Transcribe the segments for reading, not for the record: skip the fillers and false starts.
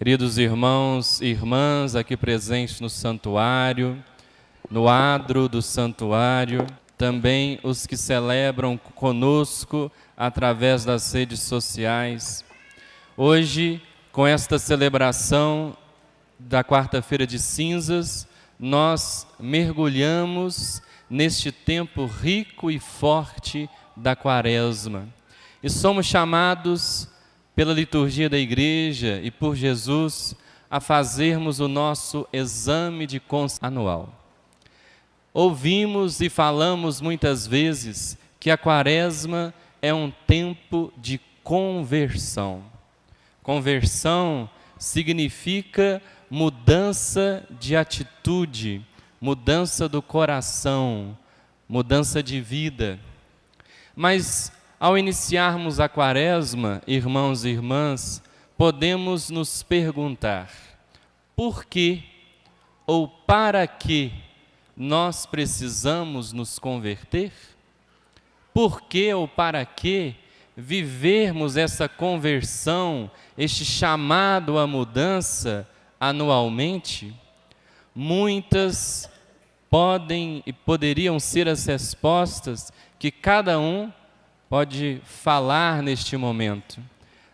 Queridos irmãos e irmãs aqui presentes no santuário, no adro do santuário, também os que celebram conosco através das redes sociais. Hoje, com esta celebração da quarta-feira de cinzas, nós mergulhamos neste tempo rico e forte da Quaresma. E somos chamados pela liturgia da Igreja e por Jesus a fazermos o nosso exame de consciência anual. Ouvimos e falamos muitas vezes que a Quaresma é um tempo de conversão. Conversão significa mudança de atitude, mudança do coração, mudança de vida. Mas ao iniciarmos a Quaresma, irmãos e irmãs, podemos nos perguntar: por que ou para que nós precisamos nos converter? Por que ou para que vivermos essa conversão, este chamado à mudança anualmente? Muitas podem e poderiam ser as respostas que cada um pode falar neste momento,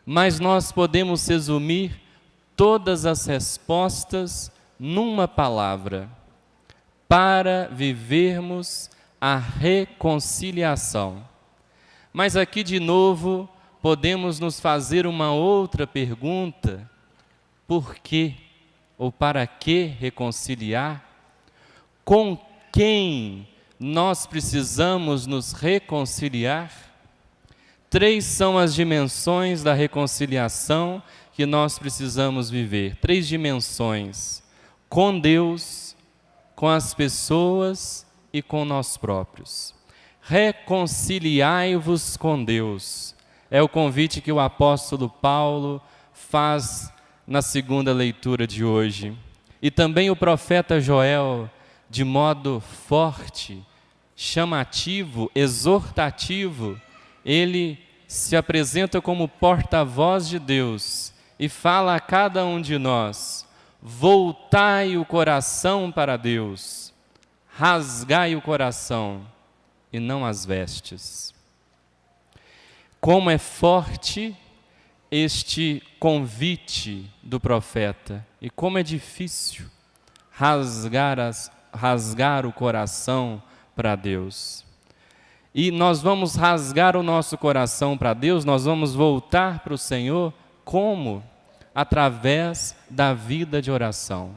mas nós podemos resumir todas as respostas numa palavra: para vivermos a reconciliação. Mas aqui de novo podemos nos fazer uma outra pergunta: por que ou para que reconciliar? Com quem nós precisamos nos reconciliar? Três são as dimensões da reconciliação que nós precisamos viver. Três dimensões: com Deus, com as pessoas e com nós próprios. Reconciliai-vos com Deus. É o convite que o apóstolo Paulo faz na segunda leitura de hoje. E também o profeta Joel, de modo forte, chamativo, exortativo, ele se apresenta como porta-voz de Deus e fala a cada um de nós: voltai o coração para Deus, rasgai o coração e não as vestes. Como é forte este convite do profeta e como é difícil rasgar o coração para Deus. E nós vamos rasgar o nosso coração para Deus, nós vamos voltar para o Senhor, como? Através da vida de oração.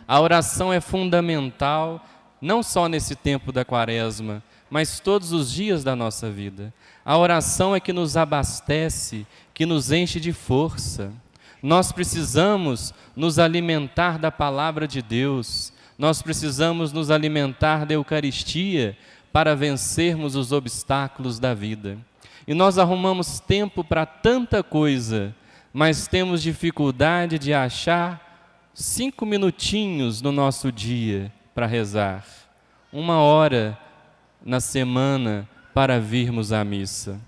A oração é fundamental, não só nesse tempo da Quaresma, mas todos os dias da nossa vida. A oração é que nos abastece, que nos enche de força. Nós precisamos nos alimentar da palavra de Deus, nós precisamos nos alimentar da Eucaristia para vencermos os obstáculos da vida. E nós arrumamos tempo para tanta coisa, mas temos dificuldade de achar 5 minutinhos no nosso dia para rezar, 1 hora na semana para virmos à missa.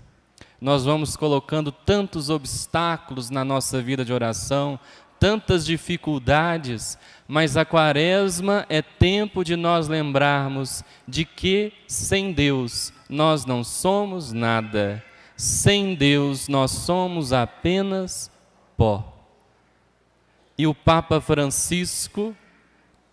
Nós vamos colocando tantos obstáculos na nossa vida de oração, tantas dificuldades, mas a Quaresma é tempo de nós lembrarmos de que sem Deus nós não somos nada. Sem Deus nós somos apenas pó. E o Papa Francisco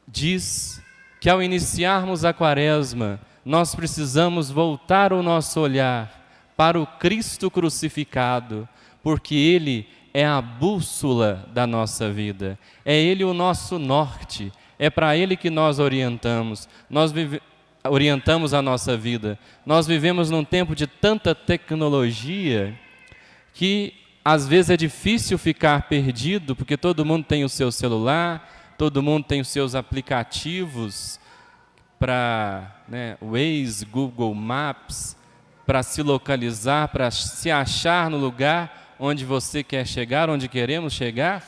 diz que ao iniciarmos a Quaresma, nós precisamos voltar o nosso olhar para o Cristo crucificado, porque Ele é a bússola da nossa vida, é Ele o nosso norte, é para Ele que nós orientamos a nossa vida. Nós vivemos num tempo de tanta tecnologia que às vezes é difícil ficar perdido, porque todo mundo tem o seu celular, todo mundo tem os seus aplicativos para Waze, Google Maps, para se localizar, para se achar no lugar onde você quer chegar, onde queremos chegar.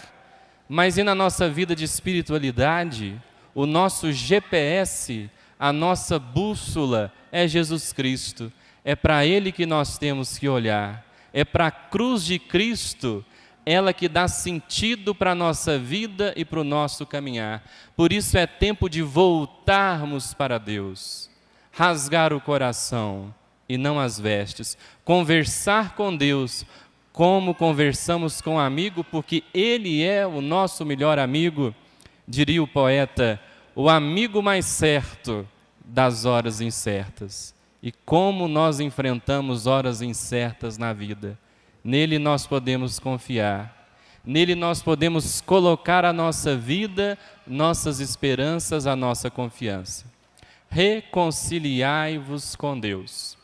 Mas e na nossa vida de espiritualidade, o nosso GPS, a nossa bússola é Jesus Cristo. É para Ele que nós temos que olhar. É para a cruz de Cristo ela que dá sentido para a nossa vida e para o nosso caminhar. Por isso é tempo de voltarmos para Deus, rasgar o coração e não as vestes, conversar com Deus como conversamos com um amigo, porque Ele é o nosso melhor amigo, diria o poeta, o amigo mais certo das horas incertas. E como nós enfrentamos horas incertas na vida, nele nós podemos confiar, nele nós podemos colocar a nossa vida, nossas esperanças, a nossa confiança. Reconciliai-vos com Deus.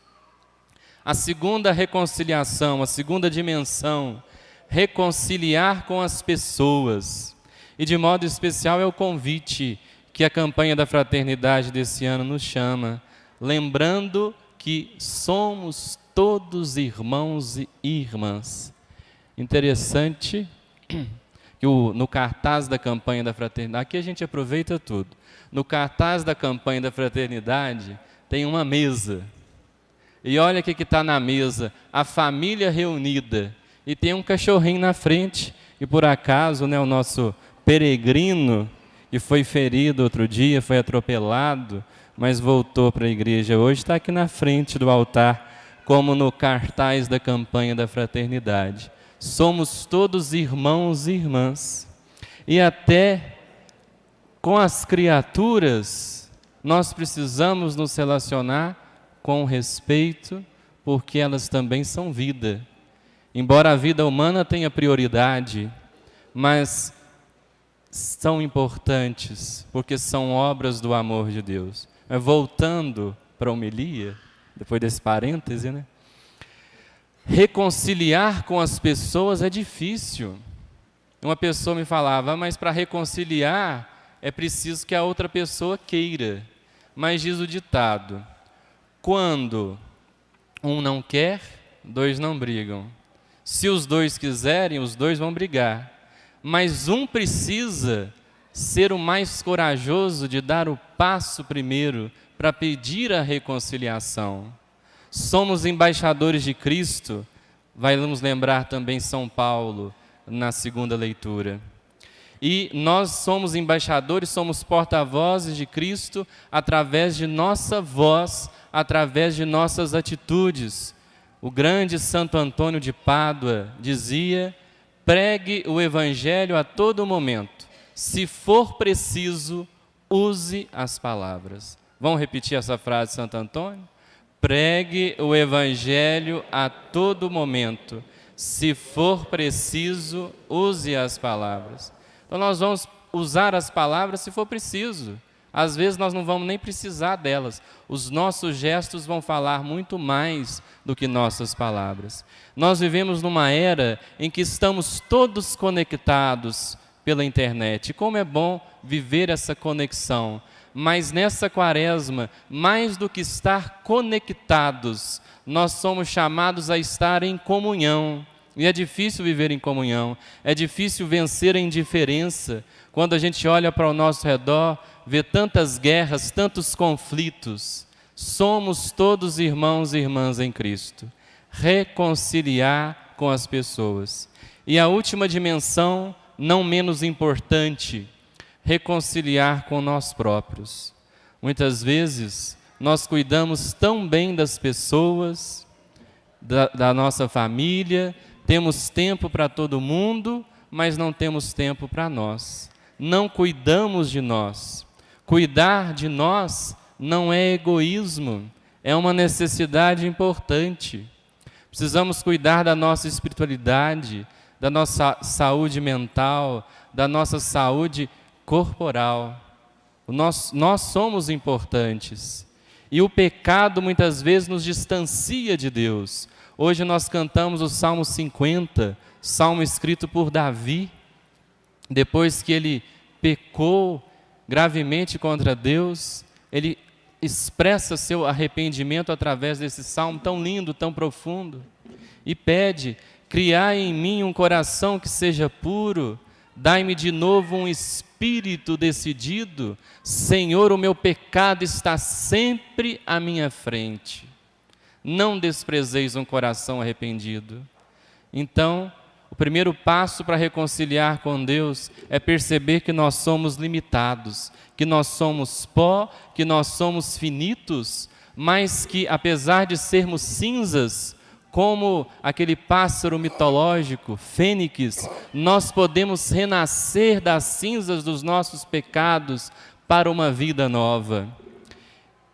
A segunda reconciliação, a segunda dimensão, reconciliar com as pessoas. E de modo especial é o convite que a campanha da fraternidade desse ano nos chama, lembrando que somos todos irmãos e irmãs. Interessante que no cartaz da campanha da fraternidade, aqui a gente aproveita tudo, no cartaz da campanha da fraternidade tem uma mesa. E olha o que está na mesa, a família reunida. E tem um cachorrinho na frente. E por acaso, o nosso peregrino, que foi ferido outro dia, foi atropelado, mas voltou para a igreja hoje, está aqui na frente do altar, como no cartaz da campanha da fraternidade. Somos todos irmãos e irmãs. E até com as criaturas, nós precisamos nos relacionar com respeito, porque elas também são vida. Embora a vida humana tenha prioridade, mas são importantes, porque são obras do amor de Deus. Mas voltando para a homilia, depois desse parêntese, reconciliar com as pessoas é difícil. Uma pessoa me falava, mas para reconciliar é preciso que a outra pessoa queira. Mas diz o ditado, quando um não quer, dois não brigam. Se os dois quiserem, os dois vão brigar. Mas um precisa ser o mais corajoso de dar o passo primeiro para pedir a reconciliação. Somos embaixadores de Cristo, vai nos lembrar também São Paulo na segunda leitura. E nós somos embaixadores, somos porta-vozes de Cristo através de nossa voz, através de nossas atitudes. O grande Santo Antônio de Pádua dizia, pregue o Evangelho a todo momento. Se for preciso, use as palavras. Vamos repetir essa frase de Santo Antônio? Pregue o Evangelho a todo momento. Se for preciso, use as palavras. Então nós vamos usar as palavras se for preciso. Às vezes nós não vamos nem precisar delas. Os nossos gestos vão falar muito mais do que nossas palavras. Nós vivemos numa era em que estamos todos conectados pela internet. E como é bom viver essa conexão. Mas nessa quaresma, mais do que estar conectados, nós somos chamados a estar em comunhão. E é difícil viver em comunhão, é difícil vencer a indiferença. Quando a gente olha para o nosso redor, vê tantas guerras, tantos conflitos. Somos todos irmãos e irmãs em Cristo. Reconciliar com as pessoas. E a última dimensão, não menos importante, reconciliar com nós próprios. Muitas vezes, nós cuidamos tão bem das pessoas, da nossa família, temos tempo para todo mundo, mas não temos tempo para nós. Não cuidamos de nós. Cuidar de nós não é egoísmo, é uma necessidade importante. Precisamos cuidar da nossa espiritualidade, da nossa saúde mental, da nossa saúde corporal. Nós somos importantes. E o pecado muitas vezes nos distancia de Deus. Hoje nós cantamos o Salmo 50, salmo escrito por Davi, depois que ele pecou gravemente contra Deus, ele expressa seu arrependimento através desse salmo tão lindo, tão profundo, e pede, criai em mim um coração que seja puro, dai-me de novo um espírito decidido, Senhor, o meu pecado está sempre à minha frente. Não desprezeis um coração arrependido. Então, O primeiro passo para reconciliar com Deus é perceber que nós somos limitados, que nós somos pó, que nós somos finitos, mas que, apesar de sermos cinzas, como aquele pássaro mitológico, Fênix, nós podemos renascer das cinzas dos nossos pecados para uma vida nova.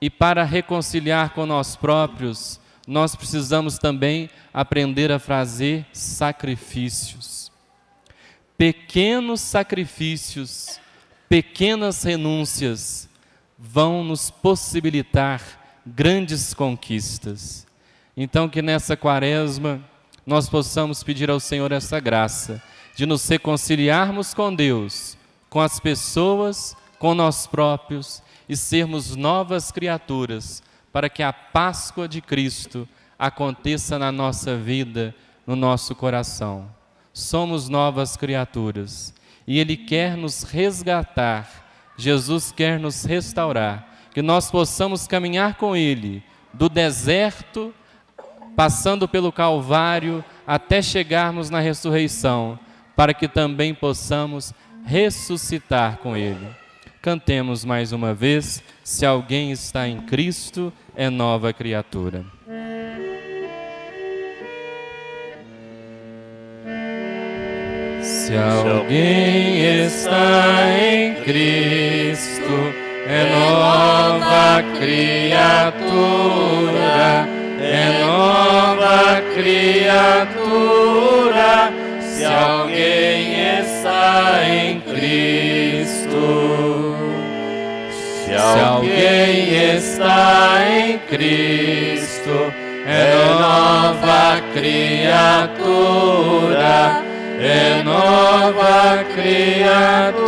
E para reconciliar com nós próprios, nós precisamos também aprender a fazer sacrifícios. Pequenos sacrifícios, pequenas renúncias vão nos possibilitar grandes conquistas. Então, que nessa quaresma nós possamos pedir ao Senhor essa graça de nos reconciliarmos com Deus, com as pessoas, com nós próprios e sermos novas criaturas, para que a Páscoa de Cristo aconteça na nossa vida, no nosso coração. Somos novas criaturas e Ele quer nos resgatar, Jesus quer nos restaurar, que nós possamos caminhar com Ele do deserto, passando pelo Calvário, até chegarmos na ressurreição, para que também possamos ressuscitar com Ele. Cantemos mais uma vez, se alguém está em Cristo, é nova criatura. Se alguém está em Cristo, é nova criatura, é nova criatura. Se alguém está em Cristo, se alguém está em Cristo, é nova criatura, é nova criatura.